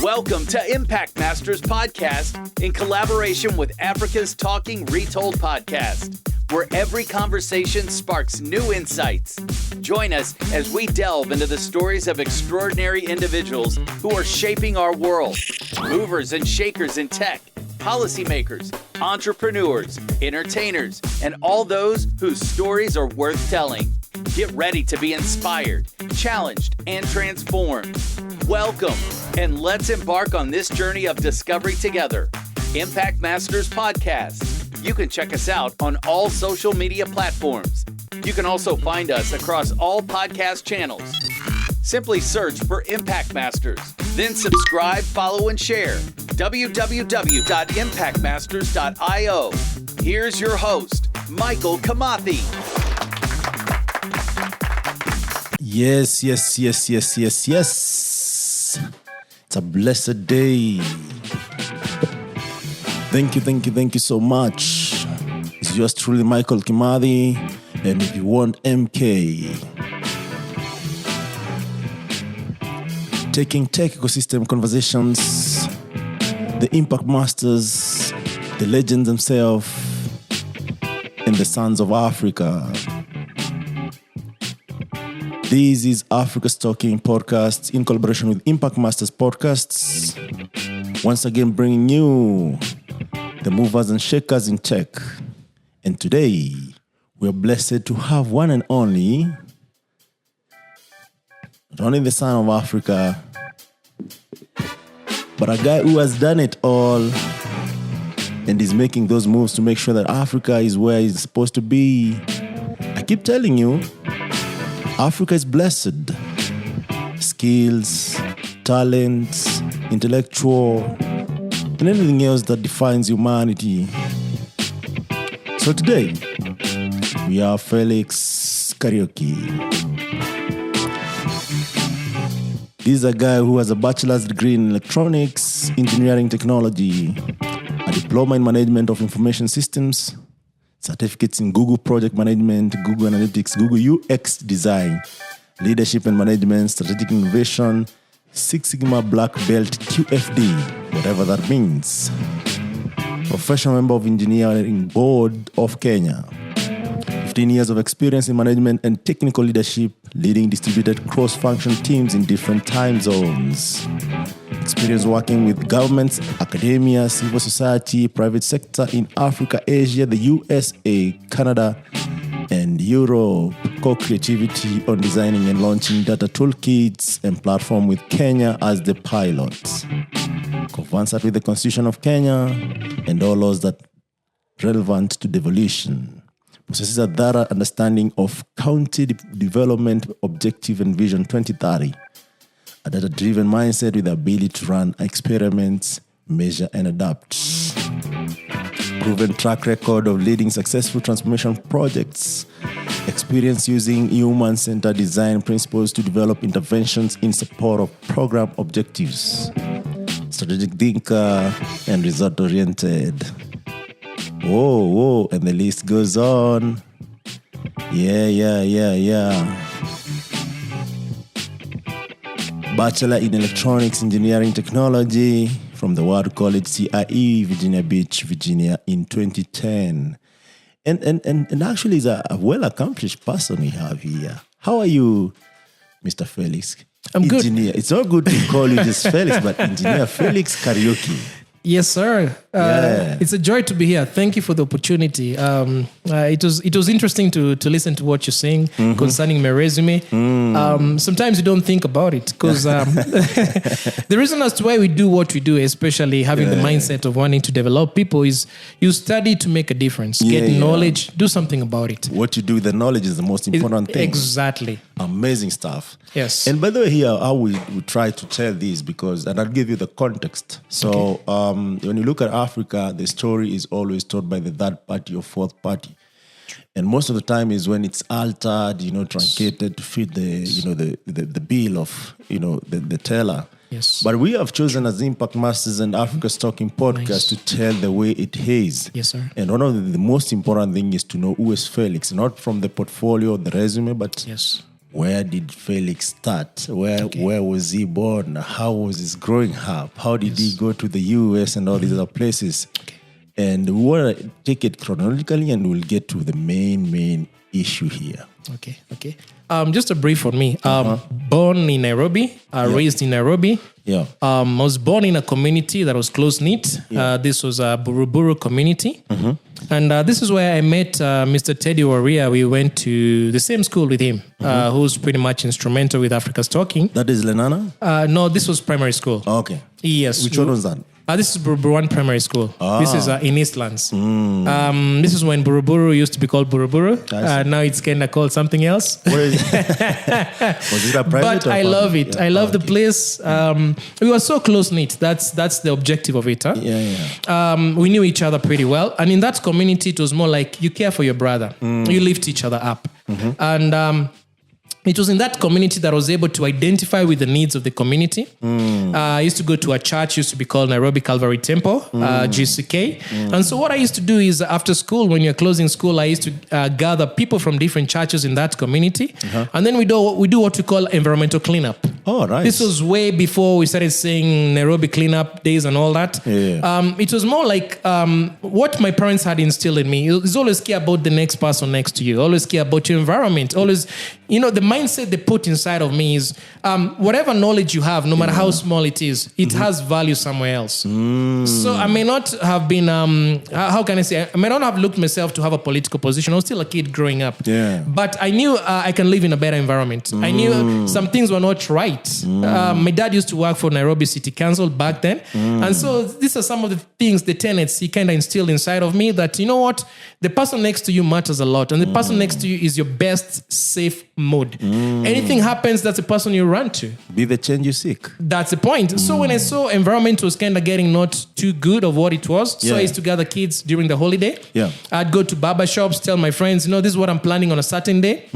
Welcome to Impact Masters Podcast in collaboration with Africa's Talking Retold Podcast, where every conversation sparks new insights. Join us as we delve into the stories of extraordinary individuals who are shaping our world. Movers and shakers in tech, policymakers, entrepreneurs, entertainers, and all those whose stories are worth telling. Get ready to be inspired, challenged, and transformed. Welcome, and let's embark on this journey of discovery together. Impact Masters Podcast. You can check us out on all social media platforms. You can also find us across all podcast channels. Simply search for Impact Masters, then subscribe, follow, and share. www.impactmasters.io. Here's your host, Michael Kamathi. Yes. It's a blessed day. Thank you so much. It's yours truly, Michael Kamathi. And if you want MK, taking tech ecosystem conversations, the Impact Masters, the legends themselves, and the sons of Africa. This is Africa's Talking Podcast in collaboration with Impact Masters Podcasts. Once again, bringing you the movers and shakers in tech. And today, we are blessed to have one and only, not only the son of Africa, but a guy who has done it all and is making those moves to make sure that Africa is where it's supposed to be. I keep telling you, Africa is blessed. Skills, talents, intellectual, and anything else that defines humanity. So today, we have Felix Kariuki. This is a guy who has a bachelor's degree in electronics, engineering technology, a diploma in management of information systems, certificates in Google Project Management, Google Analytics, Google UX Design, Leadership and Management, Strategic Innovation, Six Sigma Black Belt QFD, whatever that means. Professional member of Engineering Board of Kenya. 15 years of experience in management and technical leadership, leading distributed cross-function teams in different time zones. Experience working with governments, academia, civil society, private sector in Africa, Asia, the USA, Canada, and Europe. Co-creativity on designing and launching data toolkits and platform with Kenya as the pilot. Conversant with the Constitution of Kenya and all laws that relevant to devolution. Possesses a thorough understanding of county development objective and vision 2030. A data-driven mindset with the ability to run experiments, measure, and adapt. Proven track record of leading successful transformation projects. Experience using human-centered design principles to develop interventions in support of program objectives. Strategic thinker and result-oriented. Whoa, and the list goes on. Yeah. Bachelor in Electronics Engineering Technology from the World College CIE, Virginia Beach, Virginia in 2010. And actually is a well-accomplished person we have here. How are you, Mr. Felix? I'm Engineer. good. It's not good to call you just Felix, but Engineer Felix Kariuki. Yes, sir. It's a joy to be here. Thank you for the opportunity. It was interesting to listen to what you're saying concerning my resume. Sometimes you don't think about it because the reason as to why we do what we do, especially having the mindset of wanting to develop people, is you study to make a difference, get knowledge, do something about it. What you do with the knowledge is the most important thing. Exactly. Amazing stuff. Yes. And by the way, here, I will try to tell this and I'll give you the context. So when you look at Africa, the story is always told by the third party or fourth party. And most of the time is when it's altered, truncated to fit the bill of, the teller. Yes. But we have chosen as Impact Masters and Africa's Talking Podcast to tell the way it is. Yes, sir. And one of the most important thing is to know who is Felix, not from the portfolio, the resume, but where did Felix start? Where was he born? How was his growing up? How did he go to the US and all these other places? Okay. And we want to take it chronologically, and we'll get to the main issue here. Okay. Just a brief on me. Born in Nairobi, raised in Nairobi. Yeah. I was born in a community that was close-knit. This was a Buruburu community. And this is where I met Mr. Teddy Waria. We went to the same school with him, who's pretty much instrumental with Africa's Talking. That is Lenana? No, this was primary school. Oh, okay. Yes. Which one was that? This is Buruburu 1 Primary School. This is in Eastlands. This is when Buruburu used to be called Buruburu. Now it's kind of called something else. Was it a private? But I love it. Yeah. I love the place. We were so close-knit. That's the objective of it. Huh? We knew each other pretty well. And in that community, it was more like you care for your brother. You lift each other up. And it was in that community that I was able to identify with the needs of the community. I used to go to a church, used to be called Nairobi Calvary Temple, GCK. And so what I used to do is after school, when you're closing school, I used to gather people from different churches in that community. And then we do what we call environmental cleanup. Oh, nice. This was way before we started saying Nairobi cleanup days and all that. It was more like what my parents had instilled in me. Is always care about the next person next to you. Always care about your environment. Always, the mindset they put inside of me is whatever knowledge you have, no matter how small it is, it has value somewhere else. So I may not have been, how can I say, I may not have looked myself to have a political position. I was still a kid growing up. But I knew I can live in a better environment. I knew some things were not right. My dad used to work for Nairobi City Council back then. And so these are some of the things, the tenets he kind of instilled inside of me that, you know what, the person next to you matters a lot. And the person next to you is your best safe mode. Anything happens, that's the person you run to. Be the change you seek. That's the point. So when I saw environment was kind of getting not too good of what it was, so I used to gather kids during the holiday. I'd go to barber shops, tell my friends, this is what I'm planning on a certain day.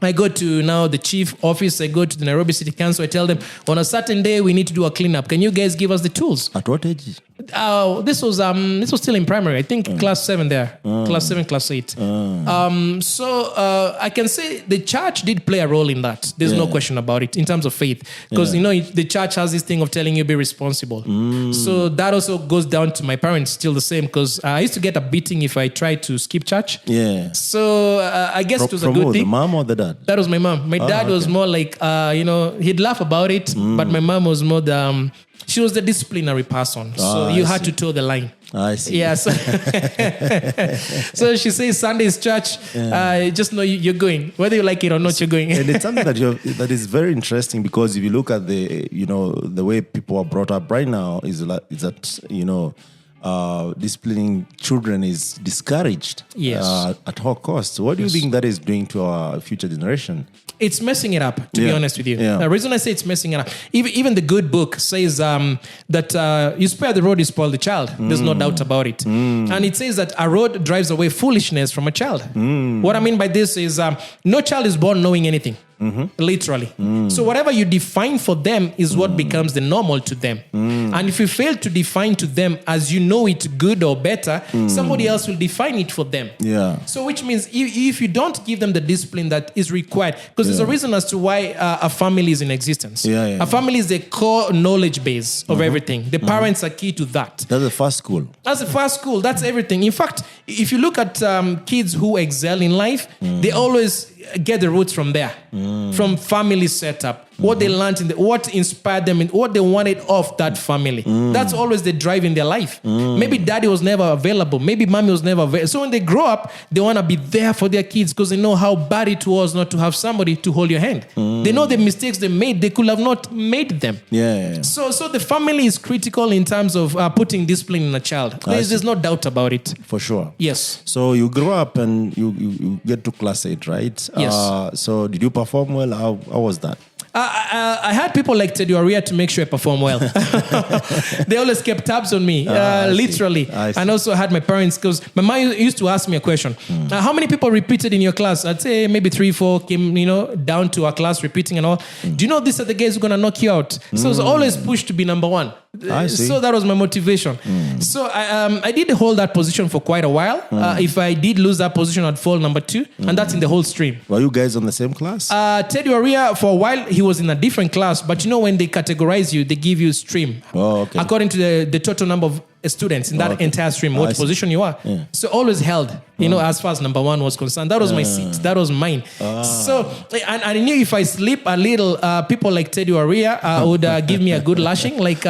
I go to now the chief office, I go to the Nairobi City Council, I tell them, on a certain day, we need to do a cleanup. Can you guys give us the tools? At what age? This was still in primary. I think class 7 there. Class 7, class 8. So I can say the church did play a role in that. There's no question about it in terms of faith. Because, the church has this thing of telling you be responsible. So that also goes down to my parents, still the same. Because I used to get a beating if I tried to skip church. So I guess it was a good thing. The mom or the dad? That was my mom. My dad was more like, he'd laugh about it. But my mom was more she was the disciplinary person. So you had to toe the line. I see. Yeah. So she says Sunday's church, just know you're going. Whether you like it or not, you're going. And it's something that is very interesting because if you look at the way people are brought up right now is that disciplining children is discouraged at all costs. What do you think that is doing to our future generation? It's messing it up, to be honest with you. The reason I say it's messing it up, even the good book says that you spare the road, you spoil the child. There's no doubt about it. And it says that a road drives away foolishness from a child. What I mean by this is no child is born knowing anything. Literally. So whatever you define for them is what becomes the normal to them. And if you fail to define to them as you know it good or better, somebody else will define it for them. So which means if you don't give them the discipline that is required, because there's a reason as to why a family is in existence. A family is the core knowledge base of everything. The parents are key to that. That's the first school. That's the first school. That's everything. In fact, if you look at kids who excel in life, they always get the roots from there, from family setup, what they learned, what inspired them, and what they wanted of that family. That's always the drive in their life. Maybe daddy was never available. Maybe mommy was never available. So when they grow up, they want to be there for their kids because they know how bad it was not to have somebody to hold your hand. They know the mistakes they made. They could have not made them. So the family is critical in terms of putting discipline in a child. There's no doubt about it. For sure. Yes. So you grow up and you get to class 8, right? Yes. So did you perform well? How was that? I had people like Teddy Oria to make sure I perform well. They always kept tabs on me, literally. And also I had my parents, because my mom used to ask me a question. How many people repeated in your class? I'd say maybe 3, 4 came, down to our class repeating and all. Do you know these are the guys who are going to knock you out? So I was always pushed to be number one. So that was my motivation. So I did hold that position for quite a while. If I did lose that position, I'd fall number 2. And that's in the whole stream. Were you guys on the same class? Teddy Oria, for a while, he was in a different class. But when they categorize you, they give you stream. According to the total number of students in that entire stream, what position you are. So always held, as far as number 1 was concerned. That was my seat. That was mine. So, and I knew if I sleep a little, people like Teddy Oria would give me a good lashing. Like,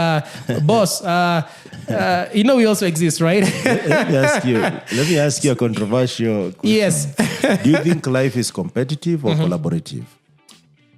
boss, we also exist, right? Let me ask you a controversial question. Yes. Do you think life is competitive or collaborative?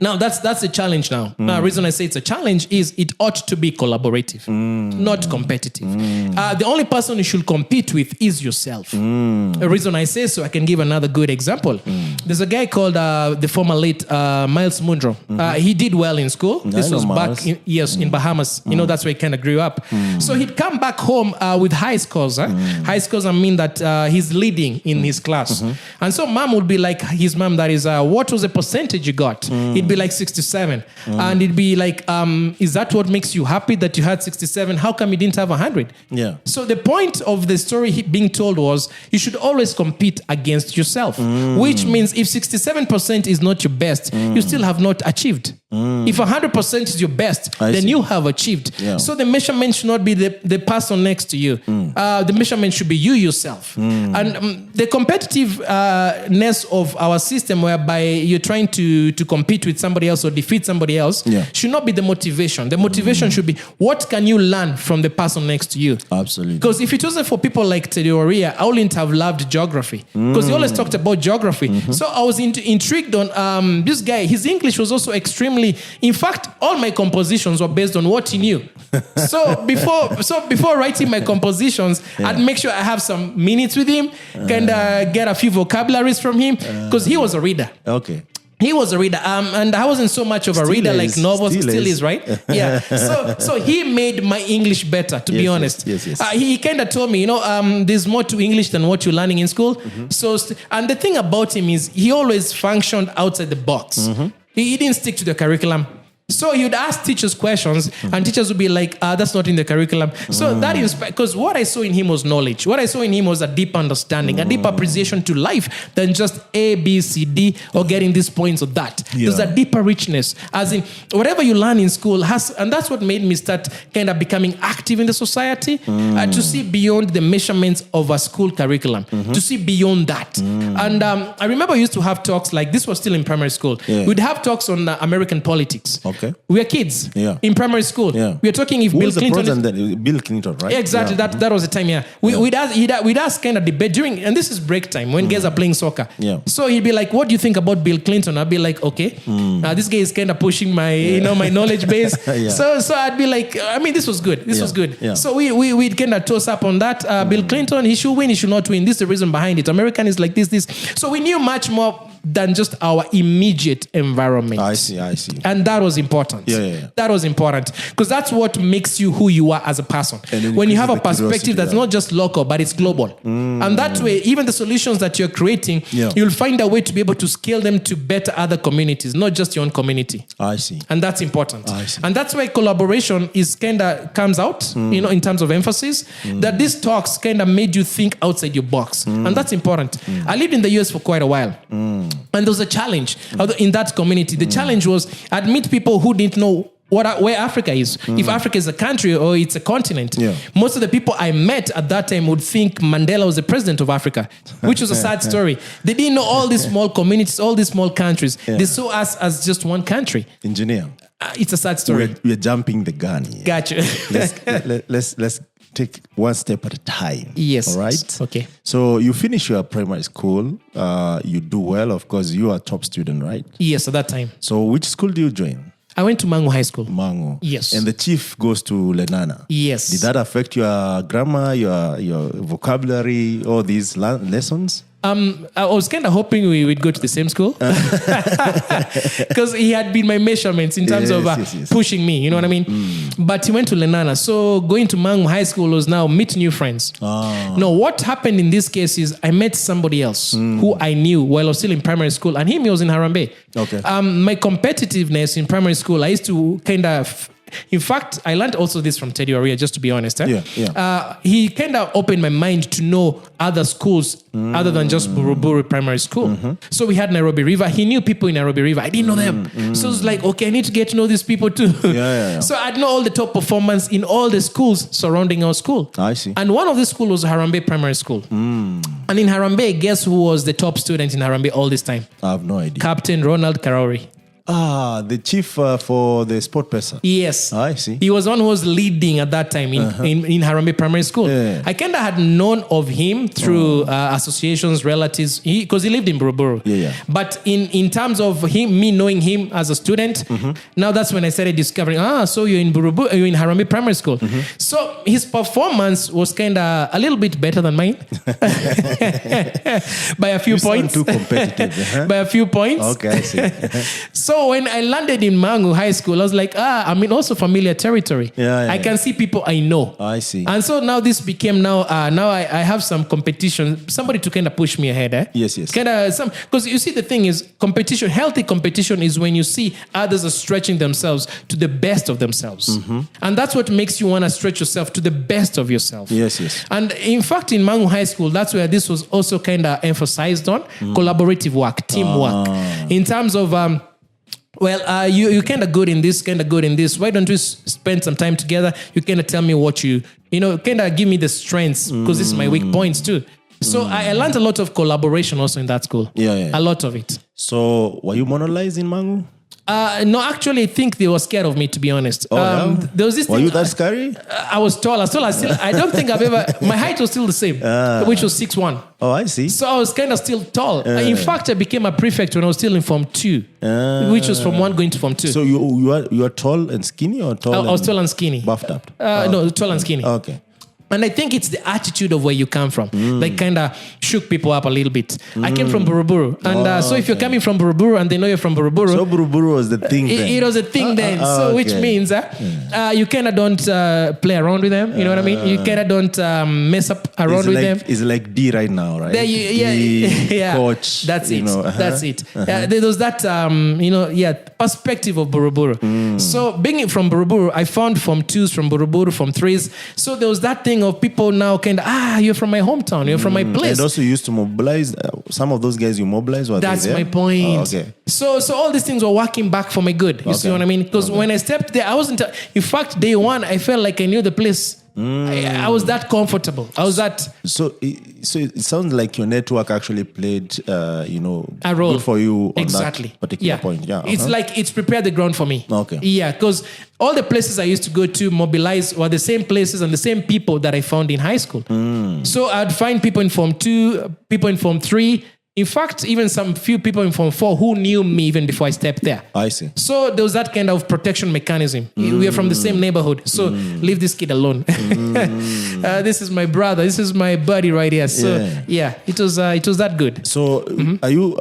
Now, that's the challenge now. Now, the reason I say it's a challenge is it ought to be collaborative, not competitive. The only person you should compete with is yourself. The reason I say so, I can give another good example. There's a guy called the former late Miles Munroe. He did well in school. This was back in Bahamas. That's where he kind of grew up. So he'd come back home with high scores. High scores, I mean that he's leading in his class. And so mom would be like, his mom, that is, what was the percentage you got? He'd be like 67. And it'd be like, is that what makes you happy that you had 67? How come you didn't have 100? Yeah. So the point of the story being told was you should always compete against yourself, which means if 67% is not your best, you still have not achieved. If 100% is your best, then you have achieved. Yeah. So the measurement should not be the person next to you. The measurement should be you yourself. And the competitiveness of our system, whereby you're trying to compete with somebody else or defeat somebody else, should not be the motivation. The motivation should be, what can you learn from the person next to you? Absolutely. Because if it wasn't for people like Teddy Oria, I wouldn't have loved geography. Because he always talked about geography. So I was intrigued on this guy. His English was also extremely... In fact, all my compositions were based on what he knew. So before writing my compositions, I'd make sure I have some minutes with him, kind of get a few vocabularies from him, because he was a reader. Okay. He was a reader, and I wasn't so much of a reader like novels. Still is, right? Yeah. So he made my English better, to be honest. Yes. He kind of told me, there's more to English than what you're learning in school. So, and the thing about him is he always functioned outside the box. He didn't stick to the curriculum. So he would ask teachers questions, and teachers would be like, that's not in the curriculum. So that is because what I saw in him was knowledge. What I saw in him was a deep understanding, a deep appreciation to life than just A, B, C, D, or getting these points or that. There's a deeper richness. As in, whatever you learn in school has, and that's what made me start kind of becoming active in the society, to see beyond the measurements of a school curriculum, to see beyond that. And I remember I used to have talks like, this was still in primary school. We'd have talks on American politics. Okay. We were kids in primary school. We were talking if Bill Clinton... Bill Clinton, right? Exactly. That was the time, We'd ask kind of debate during... And this is break time when guys are playing soccer. So he'd be like, what do you think about Bill Clinton? I'd be like, okay. This guy is kind of pushing my, my knowledge base. So I'd be like, this was good. This was good. So we'd kind of toss up on that. Bill Clinton, he should win, he should not win. This is the reason behind it. American is like this. So we knew much more than just our immediate environment. I see. And that was important. That was important because that's what makes you who you are as a person. When you have a perspective that's not just local, but it's global. And that way, even the solutions that you're creating, you'll find a way to be able to scale them to better other communities, not just your own community. I see. And that's important. I see. And that's why collaboration is kind of comes out, in terms of emphasis, that these talks kind of made you think outside your box. And that's important. I lived in the US for quite a while. And there was a challenge in that community. The challenge was I'd meet people who didn't know where Africa is. If Africa is a country or it's a continent. Most of the people I met at that time would think Mandela was the president of Africa, which was a sad story. They didn't know all these small communities, all these small countries. They saw us as just one country. Engineer. It's a sad story. We're jumping the gun here. Gotcha. Let's take one step at a time. Yes. All right? Okay. So you finish your primary school. You do well. Of course, you are a top student, right? Yes, at that time. So which school do you join? I went to Mangu High School. Mangu. Yes. And the chief goes to Lenana. Yes. Did that affect your grammar, your vocabulary, all these lessons? I was kind of hoping we would go to the same school because he had been my measurements in terms of pushing me, you know what I mean? But he went to Lenana. So going to Mangu High School was now meet new friends. No, what happened in this case is I met somebody else who I knew while I was still in primary school, and he was in Harambee. Okay. My competitiveness in primary school, I used to kind of... In fact, I learned also this from Teddy Oria, just to be honest. He kind of opened my mind to know other schools other than just Buruburu Primary School. So we had Nairobi River. He knew people in Nairobi River. I didn't know them. So it was like, okay, I need to get to know these people too. So I'd know all the top performance in all the schools surrounding our school. I see. And one of the schools was Harambee Primary School. And in Harambee, guess who was the top student in Harambee all this time? I have no idea. Captain Ronald Karauri. The chief for the sport person. Yes. I see. He was one who was leading at that time in Harambee Primary School. Yeah. I kind of had known of him through associations, relatives, because he lived in Buruburu. But in terms of me knowing him as a student, now that's when I started discovering, so you're in Buruburu, you're in Harambee Primary School. So his performance was kind of a little bit better than mine. By a few points. Too competitive. By a few points. Okay, I see. So when I landed in Mangu High School, I was like, I'm in also familiar territory. I can see people I know. I see. And so now this became now I have some competition, somebody to kind of push me ahead. Yes. Kind of because you see the thing is competition, healthy competition is when you see others are stretching themselves to the best of themselves. And that's what makes you want to stretch yourself to the best of yourself. Yes. And in fact, in Mangu High School, that's where this was also kind of emphasized on collaborative work, teamwork. In terms of you're kind of good in this, kind of good in this. Why don't we spend some time together? You kind of tell me what kind of give me the strengths because this is my weak points too. So I learned a lot of collaboration also in that school. A lot of it. So were you monopolized in Mangu? No, actually, I think they were scared of me, to be honest. There was this Were thing, you that scary? I was tall. I don't think I've ever... My height was still the same, which was 6'1". Oh, I see. So I was kind of still tall. In fact, I became a prefect when I was still in Form 2, which was from 1 going to Form 2. So you are tall and skinny or tall? I was tall and skinny. Buffed up? No, tall and skinny. Okay. And I think it's the attitude of where you come from. Like kind of shook people up a little bit. I came from Buruburu. And so if you're coming from Buruburu and they know you're from Buruburu. So Buruburu was the thing then? It was a thing then. So which means you kind of don't play around with them. You know what I mean? You kind of don't mess up around with them. It's like D right now, right? Coach. That's it. That's it. There was that, perspective of Buruburu. So being from Buruburu, I found Form 2s from Buruburu, Form 3s. So there was that thing of people now kind of, you're from my hometown, you're from my place. And also you used to mobilize, some of those guys you mobilized. That's my point. Oh, okay. So all these things were working back for my good. You see what I mean? Because when I stepped there, I wasn't, in fact, day one, I felt like I knew the place. I was that comfortable. I was that. So it sounds like your network actually played, a role good for you on that particular point. Yeah, it's like it's prepared the ground for me. Okay. Yeah, because all the places I used to go to mobilize were the same places and the same people that I found in high school. So I'd find people in Form 2, people in Form 3. In fact, even some few people in Form 4 who knew me even before I stepped there. I see. So there was that kind of protection mechanism. We are from the same neighborhood. So leave this kid alone. This is my brother. This is my buddy right here. So it was that good. So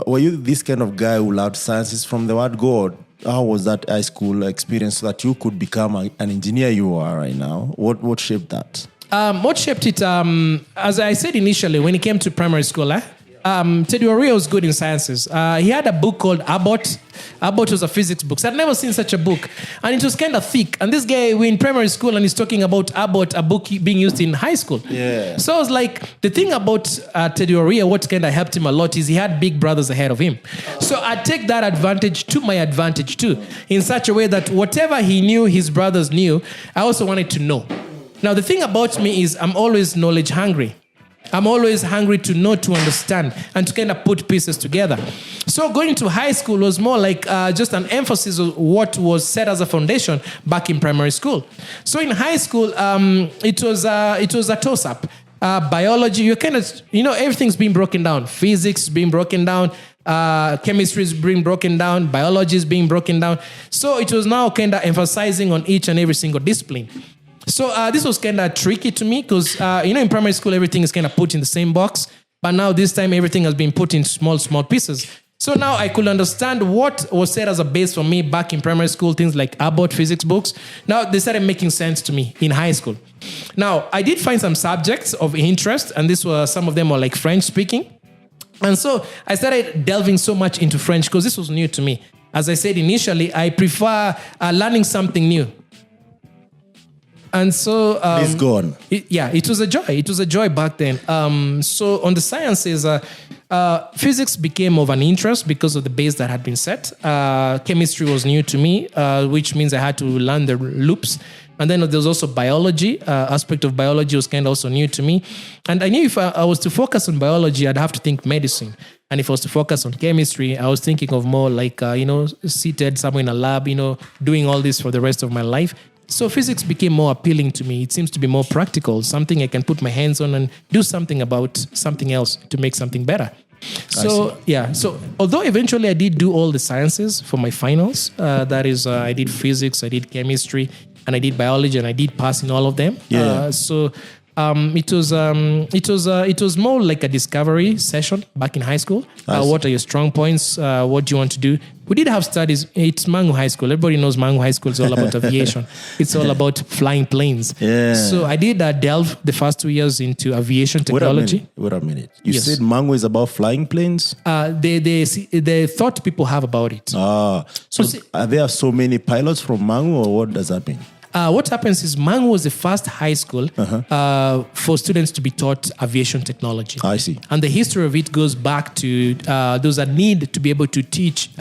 were you this kind of guy who loved sciences from the word go? How was that high school experience so that you could become an engineer you are right now? What shaped that? What shaped it? As I said initially, when it came to primary school, Teddy Oria was good in sciences. He had a book called Abbott. Abbott was a physics book. So I'd never seen such a book. And it was kind of thick. And this guy, we're in primary school and he's talking about Abbott, a book being used in high school. Yeah. So I was like, the thing about Teddy Oria, what kind of helped him a lot is he had big brothers ahead of him. So I'd take that advantage to my advantage too, in such a way that whatever he knew, his brothers knew, I also wanted to know. Now, the thing about me is I'm always knowledge hungry. I'm always hungry to know, to understand, and to kind of put pieces together. So going to high school was more like just an emphasis of what was set as a foundation back in primary school. So in high school, it was a toss-up. Biology, you're kind of, everything's being broken down. Physics is being broken down. Chemistry is being broken down. Biology is being broken down. So it was now kind of emphasizing on each and every single discipline. So this was kind of tricky to me because, in primary school, everything is kind of put in the same box. But now this time everything has been put in small pieces. So now I could understand what was set as a base for me back in primary school, things like Abbott physics books. Now they started making sense to me in high school. Now I did find some subjects of interest, and some of them were like French speaking. And so I started delving so much into French because this was new to me. As I said initially, I prefer learning something new. And so... Please go on. It was a joy. It was a joy back then. So on the sciences, physics became of an interest because of the base that had been set. Chemistry was new to me, which means I had to learn the loops. And then there was also biology. Aspect of biology was kind of also new to me. And I knew if I was to focus on biology, I'd have to think medicine. And if I was to focus on chemistry, I was thinking of more like, seated somewhere in a lab, doing all this for the rest of my life. So physics became more appealing to me. It seems to be more practical, something I can put my hands on and do something about something else to make something better. So although eventually I did do all the sciences for my finals, that is, I did physics, I did chemistry, and I did biology, and I did pass in all of them. It was more like a discovery session back in high school. What are your strong points? What do you want to do? We did have studies. It's Mangu High School. Everybody knows Mangu High School is all about aviation. It's all about flying planes. Yeah. So I did delve the first 2 years into aviation technology. Wait a minute. You said Mangu is about flying planes? The thought people have about it. Are there so many pilots from Mangu, or what does that mean? What happens is Mangu was the first high school for students to be taught aviation technology. I see. And the history of it goes back to those that need to be able to teach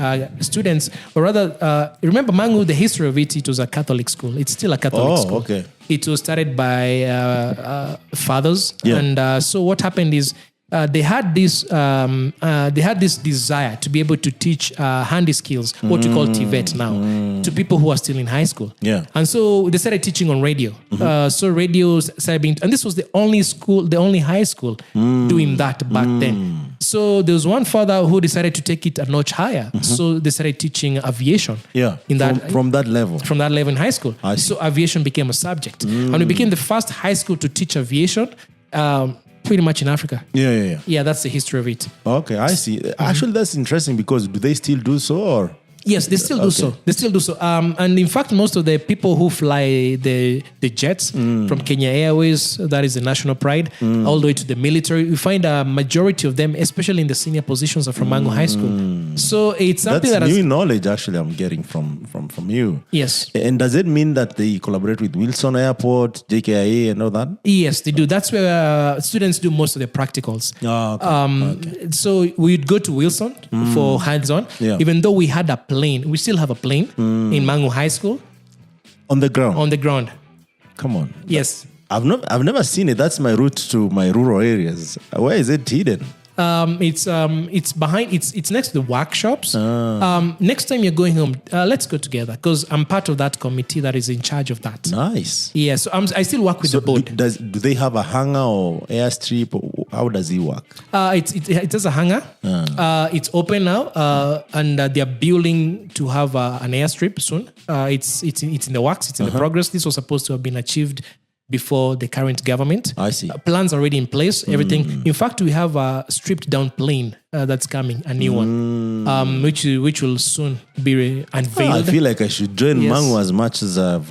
students, or rather, remember Mangu, the history of it was a Catholic school. It's still a Catholic school. Okay. It was started by fathers. Yeah. And so what happened is, they had this desire to be able to teach handy skills, what we call TVET now, to people who are still in high school. Yeah. And so they started teaching on radio. So radio started being, and this was the only high school doing that back then. So there was one father who decided to take it a notch higher. So they started teaching aviation. Yeah. From that level. From that level in high school. So aviation became a subject, and we became the first high school to teach aviation. Pretty much in Africa. Yeah, that's the history of it. Okay, I see. Actually, that's interesting because do they still do so, or? Yes, they still do so. They still do so. And in fact, most of the people who fly the jets from Kenya Airways, that is the national pride, all the way to the military, you find a majority of them, especially in the senior positions, are from Mangu High School. So it's something that's new knowledge. Actually, I'm getting from you. Yes. And does it mean that they collaborate with Wilson Airport, JKIA, and all that? Yes, they do. That's where students do most of their practicals. Okay. So we'd go to Wilson for hands-on, even though we had a plane. We still have a plane in Mangu High School. On the ground? On the ground. Come on. Yes. I've never seen it. That's my route to my rural areas. Where is it hidden? It's behind. It's next to the workshops. Next time you're going home, let's go together because I'm part of that committee that is in charge of that. Nice. Yeah. So I still work with the board. Do they have a hangar or airstrip? Or how does it work? It has a hangar. It's open now, and they're building to have an airstrip soon. It's in the works. It's in the progress. This was supposed to have been achieved before the current government. I see. Plans already in place, everything. In fact, we have a stripped down plane that's coming, a new one, which will soon be unveiled. I feel like I should join Mangu as much as I've,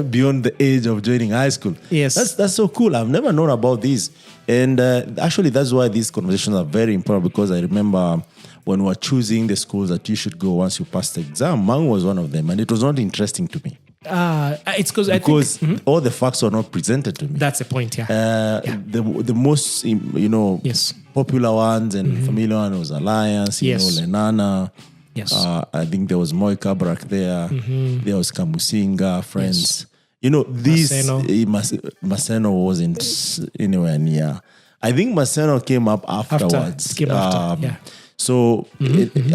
beyond the age of joining high school. Yes. That's so cool. I've never known about this. And actually, that's why these conversations are very important, because I remember when we were choosing the schools that you should go once you pass the exam, Mangu was one of them, and it was not interesting to me. It's because all the facts were not presented to me. That's the point, The most popular ones and familiar one was Alliance, Lenana. Yes. I think there was Moi Kabrak there. There was Kamusinga, Friends. Maseno wasn't anywhere near. I think Maseno came up afterwards. So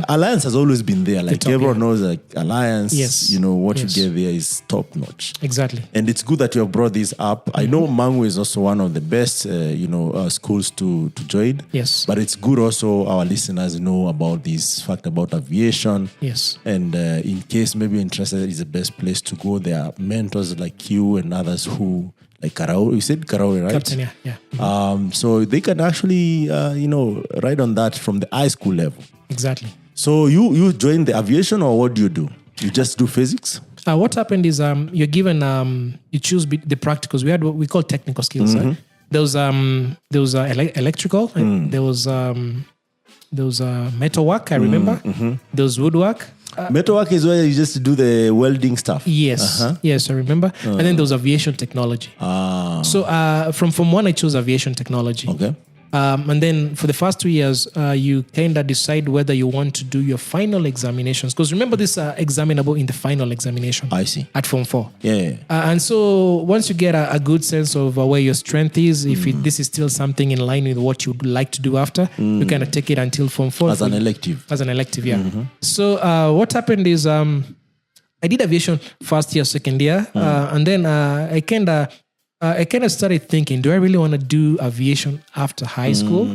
Alliance has always been there. Like everyone knows, like Alliance, what you get there is top notch. Exactly. And it's good that you have brought this up. I know Mangu is also one of the best, schools to join. Yes. But it's good also our listeners know about this fact about aviation. Yes. And in case maybe you're interested, it's the best place to go. There are mentors like you and others who like Karauri. You said Karauri, right? Captain, yeah. So they can actually, ride on that from the high school level. Exactly. So you joined the aviation, or what do? You just do physics? What happened is you're given you choose the practicals. We had what we call technical skills. There was electrical. There was metalwork. I remember. There was woodwork. Metalwork is where you just do the welding stuff. Yes, yes, I remember. And then there was aviation technology. So from Form 1, I chose aviation technology. Okay. And then for the first 2 years, you kind of decide whether you want to do your final examinations. Because remember, these are examinable in the final examination. I see. At Form 4. Yeah. And so once you get a good sense of where your strength is, if this is still something in line with what you'd like to do after, you kind of take it until Form 4. As an elective. As an elective, yeah. So what happened is I did aviation first year, second year. And then I kind of started thinking, do I really want to do aviation after high school?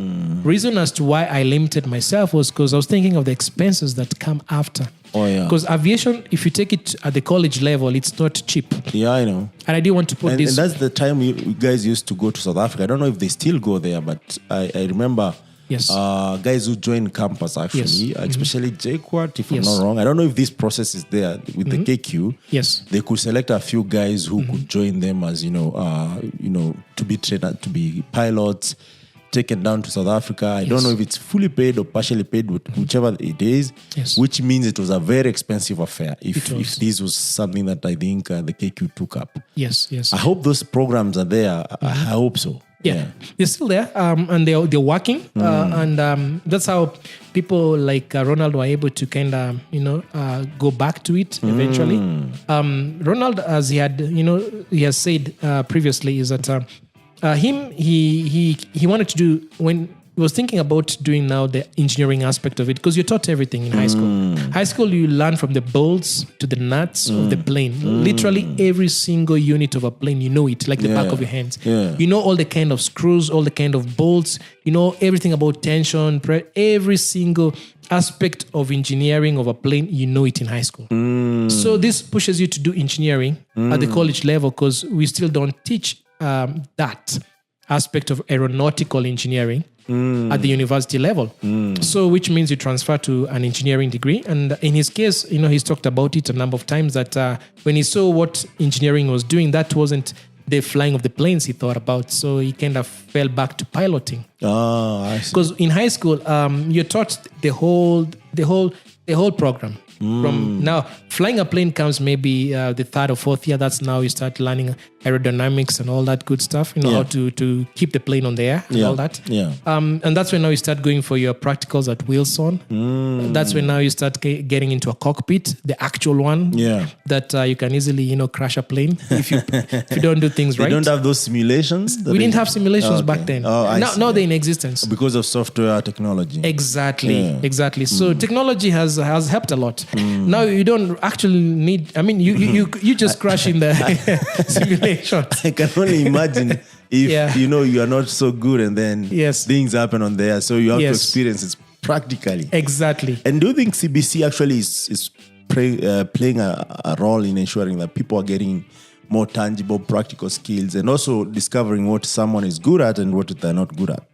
Reason as to why I limited myself was because I was thinking of the expenses that come after. Oh, yeah. Because aviation, if you take it at the college level, it's not cheap. Yeah, I know. And I didn't want to put this... And that's the time you guys used to go to South Africa. I don't know if they still go there, but I remember... Yes. Guys who join campus actually, especially JQuat, if I'm not wrong. I don't know if this process is there with the KQ. Yes. They could select a few guys who could join them as, to be trained, to be pilots, taken down to South Africa. I don't know if it's fully paid or partially paid, whichever it is, which means it was a very expensive affair if this was something that I think the KQ took up. Yes. I hope those programs are there. I hope so. Yeah, they're still there, and they're working, and that's how people like Ronald were able to kind of go back to it eventually. Ronald, as he has said previously, is that he wanted to do when. He was thinking about doing now the engineering aspect of it because you're taught everything in high school. High school, you learn from the bolts to the nuts of the plane. Literally every single unit of a plane, you know it like the back of your hands. Yeah. You know all the kind of screws, all the kind of bolts. You know everything about tension, every single aspect of engineering of a plane, you know it in high school. So this pushes you to do engineering at the college level because we still don't teach that aspect of aeronautical engineering at the university level. So which means you transfer to an engineering degree. And in his case, he's talked about it a number of times that when he saw what engineering was doing, that wasn't the flying of the planes he thought about. So he kind of fell back to piloting. Oh, I see. Because in high school, you're taught the whole program. From now, flying a plane comes maybe the third or fourth year. That's now you start learning aerodynamics and all that good stuff. How to keep the plane on the air and all that. Yeah. And that's when now you start going for your practicals at Wilson. That's when now you start getting into a cockpit, the actual one. Yeah. That you can easily crash a plane if you don't do things right. They don't have those simulations. We didn't have simulations back then. Now they're in existence because of software technology. Exactly. So technology has helped a lot. Now you don't actually need. I mean, you just crash in the simulation. I can only imagine if you are not so good, and then things happen on there. So you have to experience it practically. Exactly. And do you think CBC actually is playing a role in ensuring that people are getting more tangible, practical skills, and also discovering what someone is good at and what they're not good at?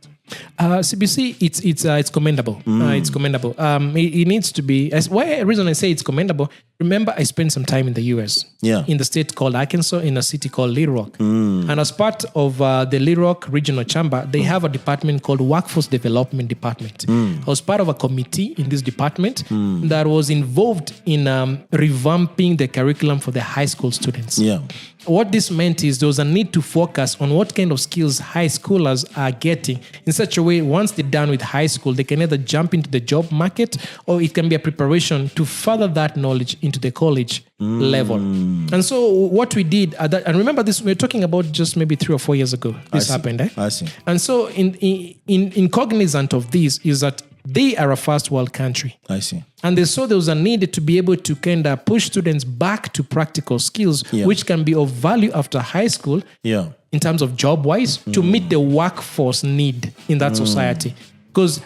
CBC, it's commendable. It's commendable. It needs to be. The reason I say it's commendable. Remember, I spent some time in the US. Yeah. In the state called Arkansas, in a city called Little Rock. And as part of the Little Rock Regional Chamber, they have a department called Workforce Development Department. I was part of a committee in this department that was involved in revamping the curriculum for the high school students. Yeah. What this meant is there was a need to focus on what kind of skills high schoolers are getting in such a way, once they're done with high school, they can either jump into the job market or it can be a preparation to further that knowledge into the college level. And so what we did, and remember this, we were talking about just maybe 3 or 4 years ago, this happened. I see. And so in cognizant of this is that they are a first world country. I see. And they saw there was a need to be able to kind of push students back to practical skills, which can be of value after high school in terms of job-wise to meet the workforce need in that society. Because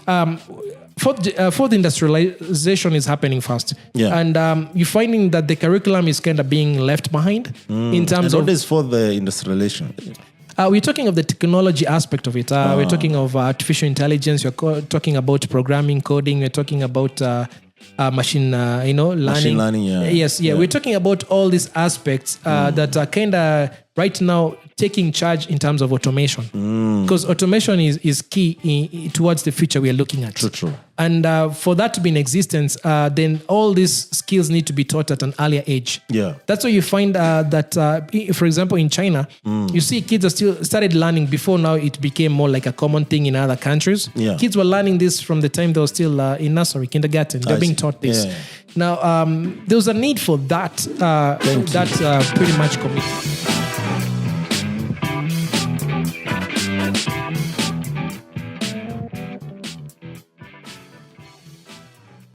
fourth industrialization is happening fast. Yeah. And you're finding that the curriculum is kind of being left behind in terms and of... what is for the industrialization? We're talking of the technology aspect of it. We're talking of artificial intelligence. We're talking about programming, coding. We're talking about machine, learning. Machine learning, yeah. Yes, yeah. We're talking about all these aspects that are kind of right now taking charge in terms of automation. Because automation is key towards the future we are looking at. True. And for that to be in existence, then all these skills need to be taught at an earlier age. Yeah. That's why you find that, for example, in China, you see kids are still started learning before now it became more like a common thing in other countries. Yeah. Kids were learning this from the time they were still in nursery, kindergarten. They're being taught this. Yeah. Now, there was a need for that, pretty much commitment.